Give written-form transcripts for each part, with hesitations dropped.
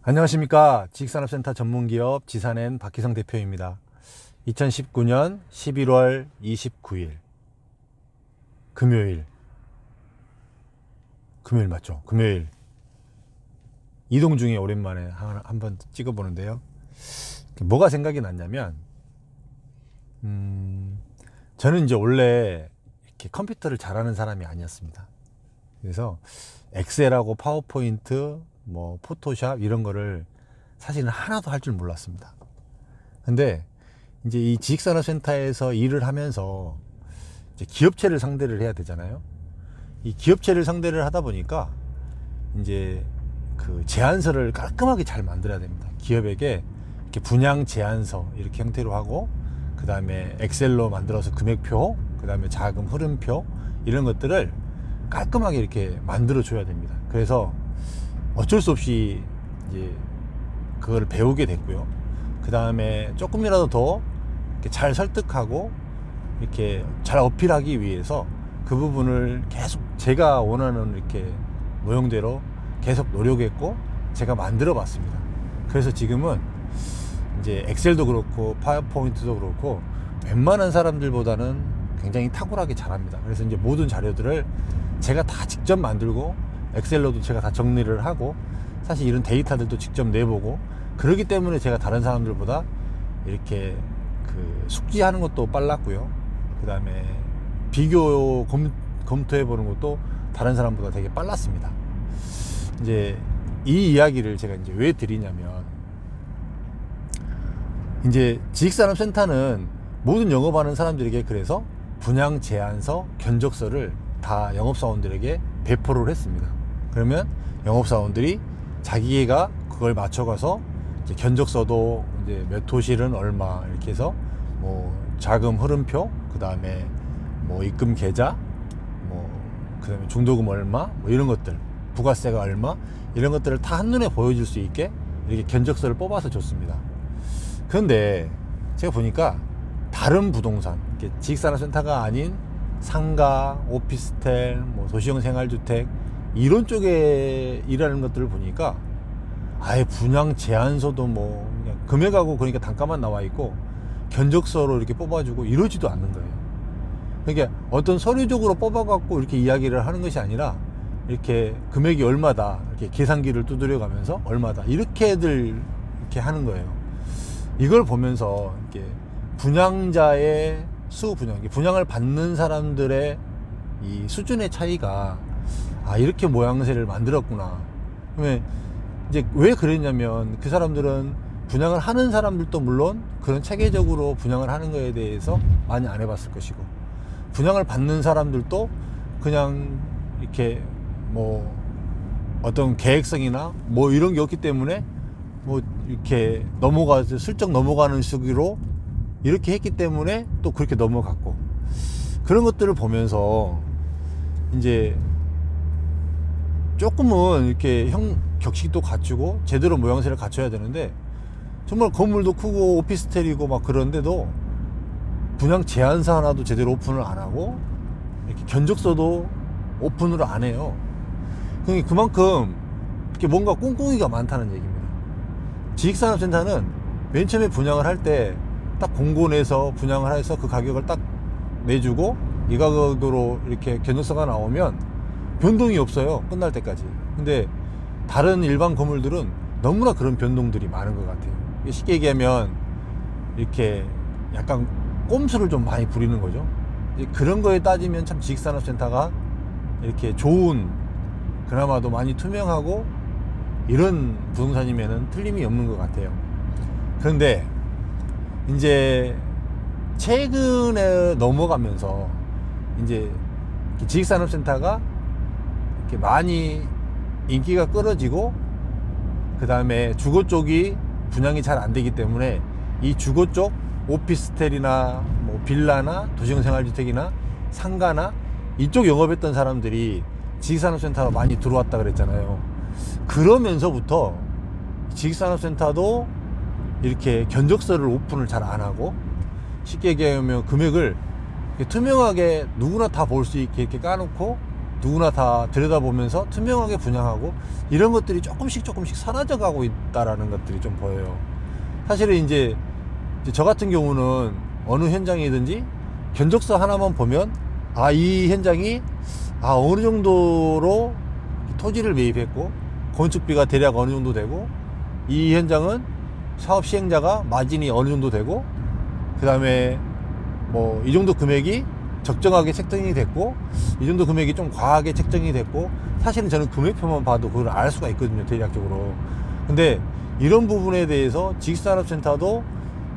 안녕하십니까. 지식산업센터 전문기업 지산엔 박희성 대표입니다. 2019년 11월 29일 금요일 맞죠? 금요일 이동 중에 오랜만에 한번 찍어보는데요. 뭐가 생각이 났냐면 저는 이제 원래 이렇게 컴퓨터를 잘하는 사람이 아니었습니다. 그래서 엑셀하고 파워포인트 뭐 포토샵 이런 거를 사실은 하나도 할 줄 몰랐습니다. 근데 이제 이 지식산업센터에서 일을 하면서 이제 기업체를 상대를 해야 되잖아요. 이 기업체를 상대를 하다 보니까 이제 그 제안서를 깔끔하게 잘 만들어야 됩니다. 기업에게 이렇게 분양 제안서 이렇게 형태로 하고, 그 다음에 엑셀로 만들어서 금액표, 그 다음에 자금 흐름표 이런 것들을 깔끔하게 이렇게 만들어 줘야 됩니다. 그래서 어쩔 수 없이 이제 그걸 배우게 됐고요. 그 다음에 조금이라도 더 잘 설득하고 이렇게 잘 어필하기 위해서 그 부분을 계속 제가 원하는 이렇게 모형대로 계속 노력했고 제가 만들어 봤습니다. 그래서 지금은 이제 엑셀도 그렇고 파워포인트도 그렇고 웬만한 사람들보다는 굉장히 탁월하게 잘합니다. 그래서 이제 모든 자료들을 제가 다 직접 만들고 엑셀로도 제가 다 정리를 하고, 사실 이런 데이터들도 직접 내보고, 그러기 때문에 제가 다른 사람들보다 이렇게 그 숙지하는 것도 빨랐고요. 그 다음에 비교 검토해 보는 것도 다른 사람보다 되게 빨랐습니다. 이제 이 이야기를 제가 이제 왜 드리냐면, 이제 지식산업센터는 모든 영업하는 사람들에게 그래서 분양 제안서, 견적서를 다 영업사원들에게 배포를 했습니다. 그러면 영업사원들이 자기가 그걸 맞춰가서 이제 견적서도 이제 몇 호실은 얼마 이렇게 해서 뭐 자금 흐름표, 그 다음에 뭐 입금 계좌, 뭐 그 다음에 중도금 얼마, 뭐 이런 것들, 부가세가 얼마, 이런 것들을 다 한눈에 보여줄 수 있게 이렇게 견적서를 뽑아서 줬습니다. 그런데 제가 보니까 다른 부동산, 지식산업센터가 아닌 상가, 오피스텔, 뭐 도시형 생활주택 이런 쪽에 일하는 것들을 보니까 아예 분양 제안서도 뭐 그냥 금액하고 그러니까 단가만 나와 있고 견적서로 이렇게 뽑아주고 이러지도 않는 거예요. 그러니까 어떤 서류적으로 뽑아갖고 이렇게 이야기를 하는 것이 아니라 이렇게 금액이 얼마다 이렇게 계산기를 두드려 가면서 얼마다 이렇게들 이렇게 하는 거예요. 이걸 보면서 이렇게 분양자의 분양을 받는 사람들의 이 수준의 차이가 이렇게 모양새를 만들었구나. 그러면 이제 왜 그랬냐면, 그 사람들은 분양을 하는 사람들도 물론 그런 체계적으로 분양을 하는 거에 대해서 많이 안 해봤을 것이고, 분양을 받는 사람들도 그냥 이렇게 뭐 어떤 계획성이나 뭐 이런 게 없기 때문에 뭐 이렇게 넘어가서 슬쩍 넘어가는 식으로 이렇게 했기 때문에 또 그렇게 넘어갔고, 그런 것들을 보면서 이제 조금은 이렇게 격식도 갖추고 제대로 모양새를 갖춰야 되는데, 정말 건물도 크고 오피스텔이고 막 그런데도 분양 제안서 하나도 제대로 오픈을 안 하고 이렇게 견적서도 오픈을 안 해요. 그러니까 그만큼 이렇게 뭔가 꿍꿍이가 많다는 얘기입니다. 지식산업센터는 맨 처음에 분양을 할 때 딱 공고 내서 분양을 해서 그 가격을 딱 내주고 이 가격으로 이렇게 견적서가 나오면 변동이 없어요, 끝날 때까지. 근데 다른 일반 건물들은 너무나 그런 변동들이 많은 것 같아요. 쉽게 얘기하면 이렇게 약간 꼼수를 좀 많이 부리는 거죠. 그런 거에 따지면 참 지식산업센터가 이렇게 좋은, 그나마도 많이 투명하고 이런 부동산이면은 틀림이 없는 것 같아요. 그런데 이제 최근에 넘어가면서 이제 지식산업센터가 이렇게 많이 인기가 끌어지고, 그 다음에 주거 쪽이 분양이 잘 안 되기 때문에 이 주거 쪽 오피스텔이나 뭐 빌라나 도시형 생활주택이나 상가나 이쪽 영업했던 사람들이 지식산업센터로 많이 들어왔다 그랬잖아요. 그러면서부터 지식산업센터도 이렇게 견적서를 오픈을 잘 안 하고, 쉽게 얘기하면 금액을 투명하게 누구나 다 볼 수 있게 이렇게 까놓고 누구나 다 들여다보면서 투명하게 분양하고 이런 것들이 조금씩 사라져 가고 있다라는 것들이 좀 보여요. 사실은 이제 저 같은 경우는 어느 현장이든지 견적서 하나만 보면 이 현장이 어느 정도로 토지를 매입했고 건축비가 대략 어느 정도 되고 이 현장은 사업 시행자가 마진이 어느 정도 되고 그 다음에 뭐 이 정도 금액이 적정하게 책정이 됐고 이 정도 금액이 좀 과하게 책정이 됐고 사실은 저는 금액표만 봐도 그걸 알 수가 있거든요, 대략적으로. 근데 이런 부분에 대해서 지식산업센터도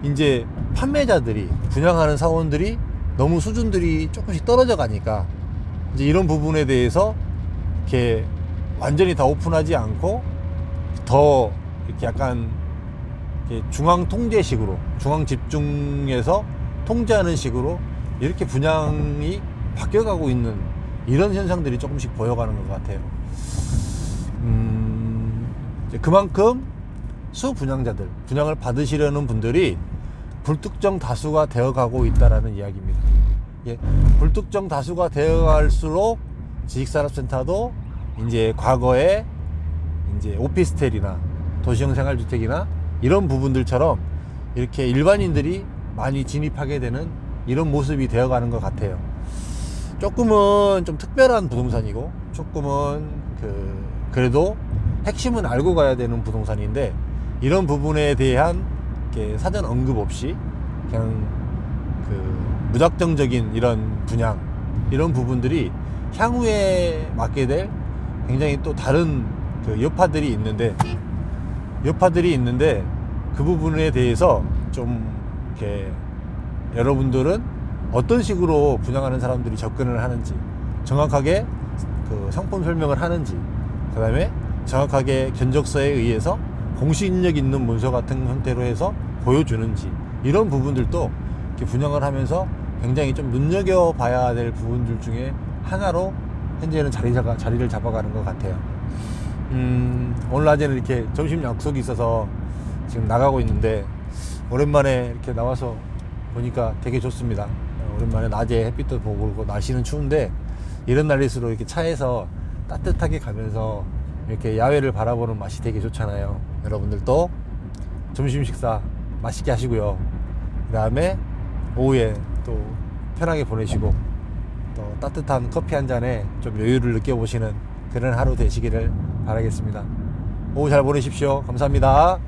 이제 판매자들이 분양하는 사원들이 너무 수준들이 조금씩 떨어져 가니까 이제 이런 부분에 대해서 이렇게 완전히 다 오픈하지 않고 더 이렇게 약간 이렇게 중앙 통제식으로 중앙 집중해서 통제하는 식으로 이렇게 분양이 바뀌어가고 있는 이런 현상들이 조금씩 보여가는 것 같아요. 그만큼 수분양자들, 분양을 받으시려는 분들이 불특정 다수가 되어가고 있다라는 이야기입니다. 예, 불특정 다수가 되어갈수록 지식산업센터도 이제 과거에 이제 오피스텔이나 도시형 생활주택이나 이런 부분들처럼 이렇게 일반인들이 많이 진입하게 되는 이런 모습이 되어가는 것 같아요. 조금은 좀 특별한 부동산이고 조금은 그래도 핵심은 알고 가야 되는 부동산인데 이런 부분에 대한 사전 언급 없이 그냥 무작정적인 이런 분양 이런 부분들이 향후에 맞게 될 굉장히 또 다른 여파들이 있는데 그 부분에 대해서 좀 이렇게 여러분들은 어떤 식으로 분양하는 사람들이 접근을 하는지 정확하게 상품 설명을 하는지 그 다음에 정확하게 견적서에 의해서 공신력 있는 문서 같은 형태로 해서 보여주는지 이런 부분들도 이렇게 분양을 하면서 굉장히 좀 눈여겨봐야 될 부분들 중에 하나로 현재는 자리를 잡아가는 것 같아요. 오늘 낮에는 이렇게 점심 약속이 있어서 지금 나가고 있는데 오랜만에 이렇게 나와서 보니까 되게 좋습니다. 오랜만에 낮에 햇빛도 보고 날씨는 추운데 이런 날일수록 이렇게 차에서 따뜻하게 가면서 이렇게 야외를 바라보는 맛이 되게 좋잖아요. 여러분들도 점심 식사 맛있게 하시고요. 그 다음에 오후에 또 편하게 보내시고 또 따뜻한 커피 한 잔에 좀 여유를 느껴보시는 그런 하루 되시기를 바라겠습니다. 오후 잘 보내십시오. 감사합니다.